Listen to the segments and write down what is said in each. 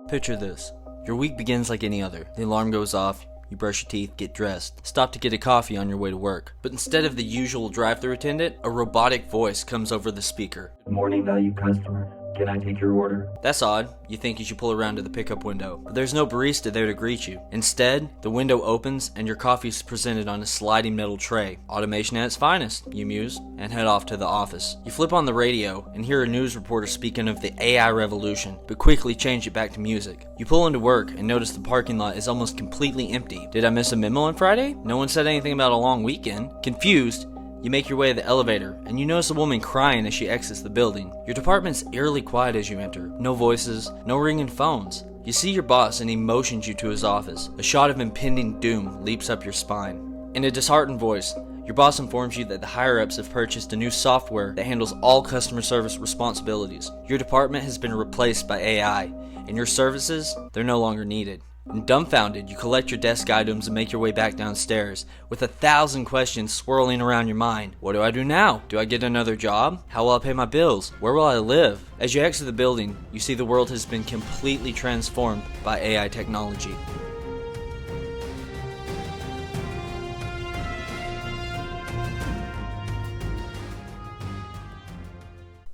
Picture this. Your week begins like any other. The alarm goes off, you brush your teeth, get dressed, stop to get a coffee on your way to work. But instead of the usual drive-thru attendant, a robotic voice comes over the speaker. Good morning, valued customer. Can I take your order? That's odd. You think you should pull around to the pickup window, but there's no barista there to greet you. Instead, the window opens and your coffee is presented on a sliding metal tray. Automation at its finest, you muse, and head off to the office. You flip on the radio and hear a news reporter speaking of the AI revolution, but quickly change it back to music. You pull into work and notice the parking lot is almost completely empty. Did I miss a memo on Friday? No one said anything about a long weekend. Confused, you make your way to the elevator, and you notice a woman crying as she exits the building. Your department's eerily quiet as you enter. No voices, no ringing phones. You see your boss and he motions you to his office. A shot of impending doom leaps up your spine. In a disheartened voice, your boss informs you that the higher-ups have purchased a new software that handles all customer service responsibilities. Your department has been replaced by AI, and your services, they're no longer needed. And dumbfounded, you collect your desk items and make your way back downstairs, with 1,000 questions swirling around your mind. What do I do now? Do I get another job? How will I pay my bills? Where will I live? As you exit the building, you see the world has been completely transformed by AI technology.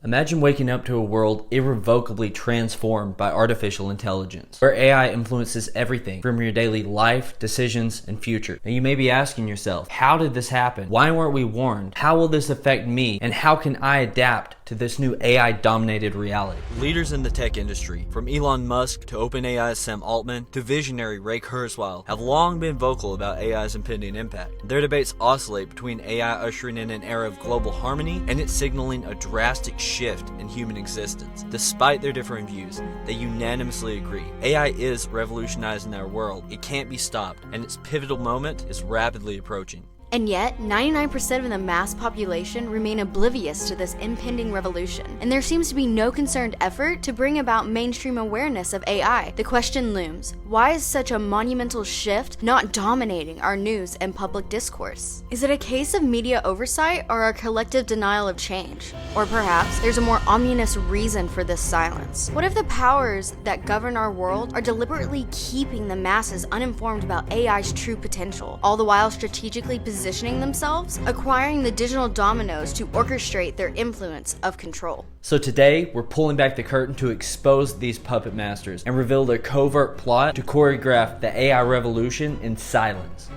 Imagine waking up to a world irrevocably transformed by artificial intelligence, where AI influences everything from your daily life, decisions, and future. Now you may be asking yourself, how did this happen? Why weren't we warned? How will this affect me? And how can I adapt to this new AI-dominated reality? Leaders in the tech industry, from Elon Musk to OpenAI's Sam Altman to visionary Ray Kurzweil, have long been vocal about AI's impending impact. Their debates oscillate between AI ushering in an era of global harmony and it signaling a drastic shift in human existence. Despite their differing views, they unanimously agree. AI is revolutionizing our world. It can't be stopped, and its pivotal moment is rapidly approaching. And yet, 99% of the mass population remain oblivious to this impending revolution, and there seems to be no concerted effort to bring about mainstream awareness of AI. The question looms, why is such a monumental shift not dominating our news and public discourse? Is it a case of media oversight or a collective denial of change? Or perhaps there's a more ominous reason for this silence? What if the powers that govern our world are deliberately keeping the masses uninformed about AI's true potential, all the while strategically positioning themselves, acquiring the digital dominoes to orchestrate their influence of control? So today, we're pulling back the curtain to expose these puppet masters and reveal their covert plot to choreograph the AI revolution in silence.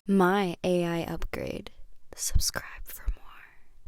My AI upgrade. Subscribe for more.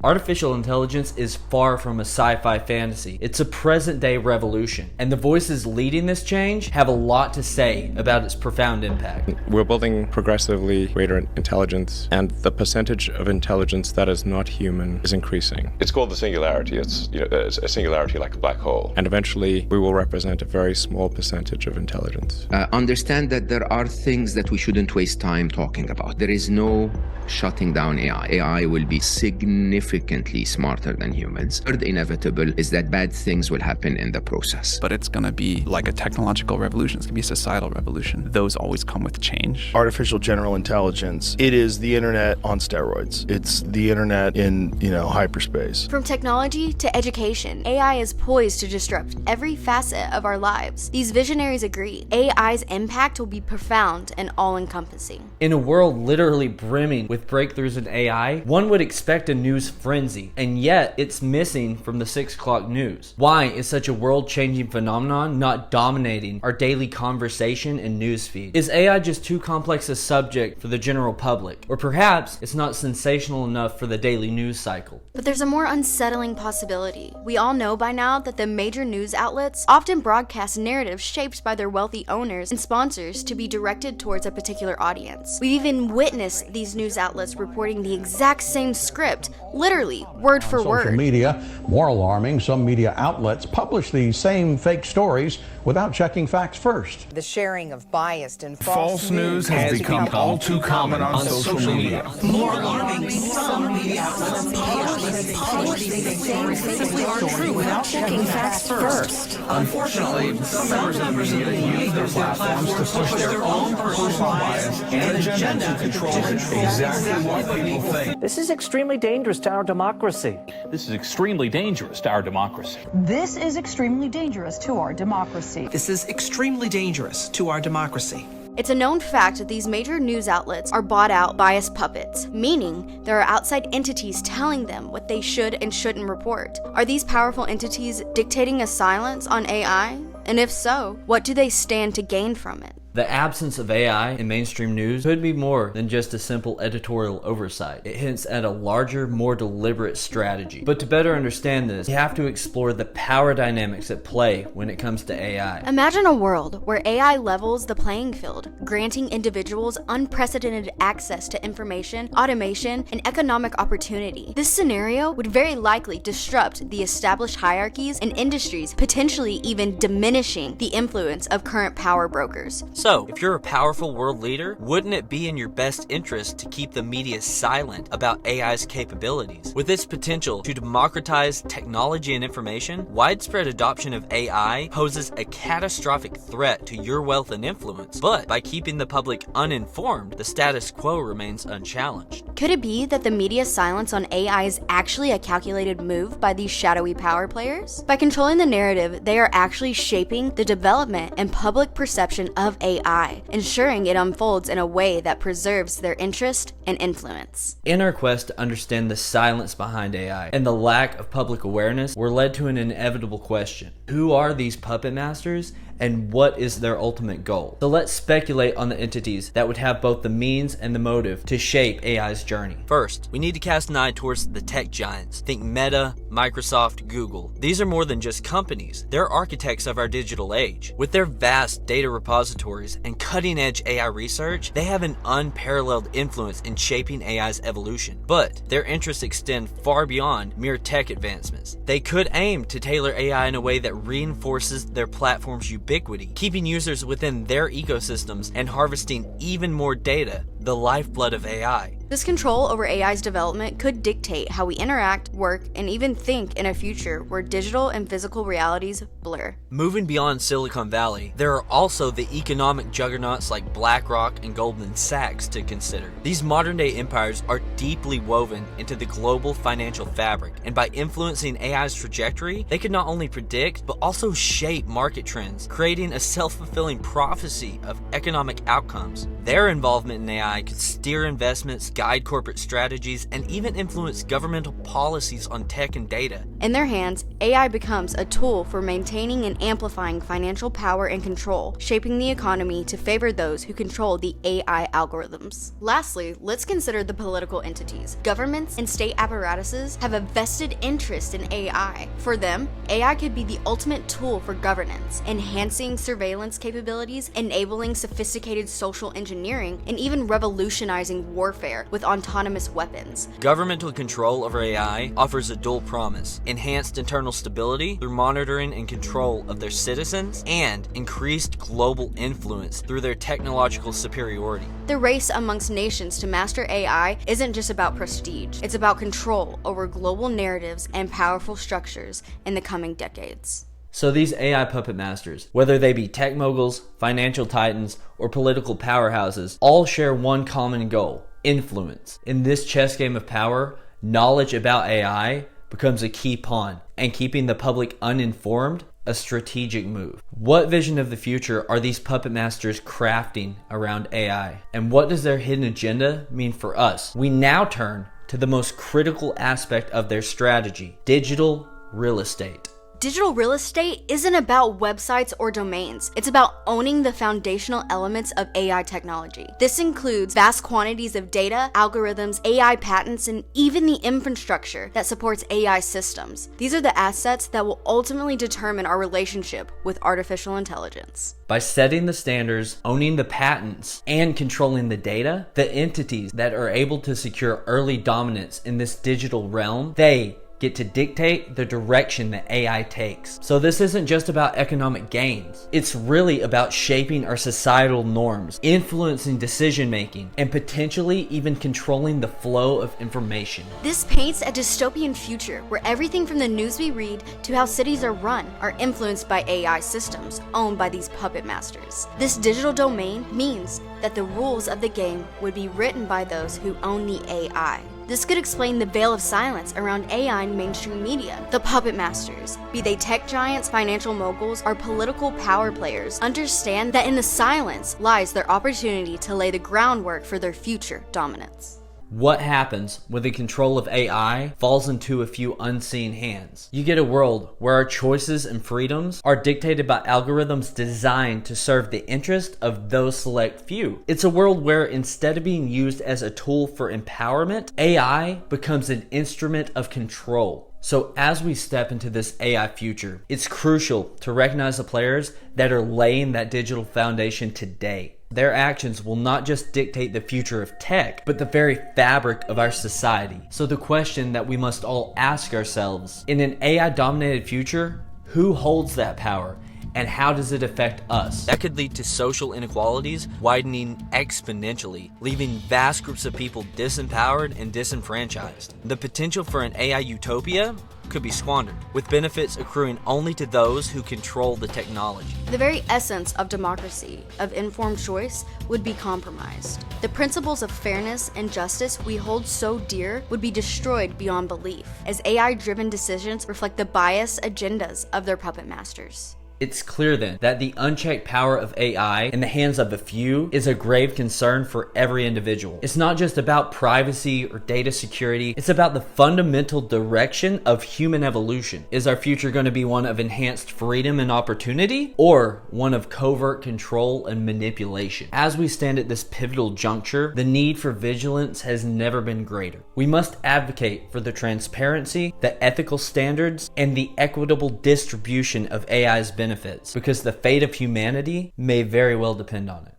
Artificial intelligence is far from a sci-fi fantasy. It's a present-day revolution, and the voices leading this change have a lot to say about its profound impact. We're building progressively greater intelligence, and the percentage of intelligence that is not human is increasing. It's called the singularity. It's a singularity like a black hole. And eventually, we will represent a very small percentage of intelligence. Understand that there are things that we shouldn't waste time talking about. There is no shutting down AI. AI will be significantly smarter than humans. Third inevitable is that bad things will happen in the process. But it's going to be like a technological revolution. It's going to be a societal revolution. Those always come with change. Artificial general intelligence, it is the internet on steroids. It's the internet in, hyperspace. From technology to education, AI is poised to disrupt every facet of our lives. These visionaries agree. AI's impact will be profound and all-encompassing. In a world literally brimming with breakthroughs in AI, one would expect a news frenzy, and yet it's missing from the 6 o'clock news. Why is such a world-changing phenomenon not dominating our daily conversation and newsfeed? Is AI just too complex a subject for the general public? Or perhaps it's not sensational enough for the daily news cycle? But there's a more unsettling possibility. We all know by now that the major news outlets often broadcast narratives shaped by their wealthy owners and sponsors to be directed towards a particular audience. We've even witnessed these news outlets reporting the exact same script, literally, word for word. Social media, more alarming, some media outlets publish these same fake stories without checking facts first. The sharing of biased and false news has become all too common on social media. More alarming, some media outlets publish these same fake stories without checking facts first. Unfortunately, some members of the media use their platforms to push their own personal bias and agenda to control exactly what people think. This is extremely dangerous to our our democracy. This is extremely dangerous to our democracy. This is extremely dangerous to our democracy. This is extremely dangerous to our democracy. It's a known fact that these major news outlets are bought out biased puppets, meaning there are outside entities telling them what they should and shouldn't report. Are these powerful entities dictating a silence on AI? And if so, what do they stand to gain from it? The absence of AI in mainstream news could be more than just a simple editorial oversight. It hints at a larger, more deliberate strategy. But to better understand this, you have to explore the power dynamics at play when it comes to AI. Imagine a world where AI levels the playing field, granting individuals unprecedented access to information, automation, and economic opportunity. This scenario would very likely disrupt the established hierarchies and industries, potentially even diminishing the influence of current power brokers. So, if you're a powerful world leader, wouldn't it be in your best interest to keep the media silent about AI's capabilities? With its potential to democratize technology and information, widespread adoption of AI poses a catastrophic threat to your wealth and influence. But by keeping the public uninformed, the status quo remains unchallenged. Could it be that the media's silence on AI is actually a calculated move by these shadowy power players? By controlling the narrative, they are actually shaping the development and public perception of AI, ensuring it unfolds in a way that preserves their interest and influence. In our quest to understand the silence behind AI and the lack of public awareness, we're led to an inevitable question. Who are these puppet masters, and what is their ultimate goal? So let's speculate on the entities that would have both the means and the motive to shape AI's journey. First, we need to cast an eye towards the tech giants. Think Meta, Microsoft, Google. These are more than just companies. They're architects of our digital age. With their vast data repositories and cutting-edge AI research, they have an unparalleled influence in shaping AI's evolution. But their interests extend far beyond mere tech advancements. They could aim to tailor AI in a way that reinforces their platform's ubiquity, keeping users within their ecosystems and harvesting even more data, the lifeblood of AI. This control over AI's development could dictate how we interact, work, and even think in a future where digital and physical realities blur. Moving beyond Silicon Valley, there are also the economic juggernauts like BlackRock and Goldman Sachs to consider. These modern-day empires are deeply woven into the global financial fabric, and by influencing AI's trajectory, they could not only predict, but also shape market trends, creating a self-fulfilling prophecy of economic outcomes. Their involvement in AI could steer investments, guide corporate strategies, and even influence governmental policies on tech and data. In their hands, AI becomes a tool for maintaining and amplifying financial power and control, shaping the economy to favor those who control the AI algorithms. Lastly, let's consider the political entities. Governments and state apparatuses have a vested interest in AI. For them, AI could be the ultimate tool for governance, enhancing surveillance capabilities, enabling sophisticated social engineering, and even revolutionizing warfare with autonomous weapons. Governmental control over AI offers a dual promise: enhanced internal stability through monitoring and control of their citizens, and increased global influence through their technological superiority. The race amongst nations to master AI isn't just about prestige, it's about control over global narratives and powerful structures in the coming decades. So these AI puppet masters, whether they be tech moguls, financial titans, or political powerhouses, all share one common goal: influence. In this chess game of power, knowledge about AI becomes a key pawn, and keeping the public uninformed, a strategic move. What vision of the future are these puppet masters crafting around AI? And what does their hidden agenda mean for us? We now turn to the most critical aspect of their strategy: digital real estate. Digital real estate isn't about websites or domains. It's about owning the foundational elements of AI technology. This includes vast quantities of data, algorithms, AI patents, and even the infrastructure that supports AI systems. These are the assets that will ultimately determine our relationship with artificial intelligence. By setting the standards, owning the patents, and controlling the data, the entities that are able to secure early dominance in this digital realm, they get to dictate the direction that AI takes. So this isn't just about economic gains. It's really about shaping our societal norms, influencing decision making, and potentially even controlling the flow of information. This paints a dystopian future where everything from the news we read to how cities are run are influenced by AI systems owned by these puppet masters. This digital domain means that the rules of the game would be written by those who own the AI. This could explain the veil of silence around AI in mainstream media. The puppet masters, be they tech giants, financial moguls, or political power players, understand that in the silence lies their opportunity to lay the groundwork for their future dominance. What happens when the control of AI falls into a few unseen hands? You get a world where our choices and freedoms are dictated by algorithms designed to serve the interest of those select few. It's a world where instead of being used as a tool for empowerment, AI becomes an instrument of control. So as we step into this AI future, it's crucial to recognize the players that are laying that digital foundation today. Their actions will not just dictate the future of tech, but the very fabric of our society. So the question that we must all ask ourselves, in an AI-dominated future, who holds that power? And how does it affect us? That could lead to social inequalities widening exponentially, leaving vast groups of people disempowered and disenfranchised. The potential for an AI utopia could be squandered, with benefits accruing only to those who control the technology. The very essence of democracy, of informed choice, would be compromised. The principles of fairness and justice we hold so dear would be destroyed beyond belief, as AI-driven decisions reflect the biased agendas of their puppet masters. It's clear then that the unchecked power of AI in the hands of a few is a grave concern for every individual. It's not just about privacy or data security, it's about the fundamental direction of human evolution. Is our future going to be one of enhanced freedom and opportunity, or one of covert control and manipulation? As we stand at this pivotal juncture, the need for vigilance has never been greater. We must advocate for the transparency, the ethical standards, and the equitable distribution of AI's benefits, because the fate of humanity may very well depend on it.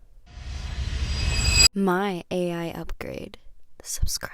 My AI upgrade. Subscribe.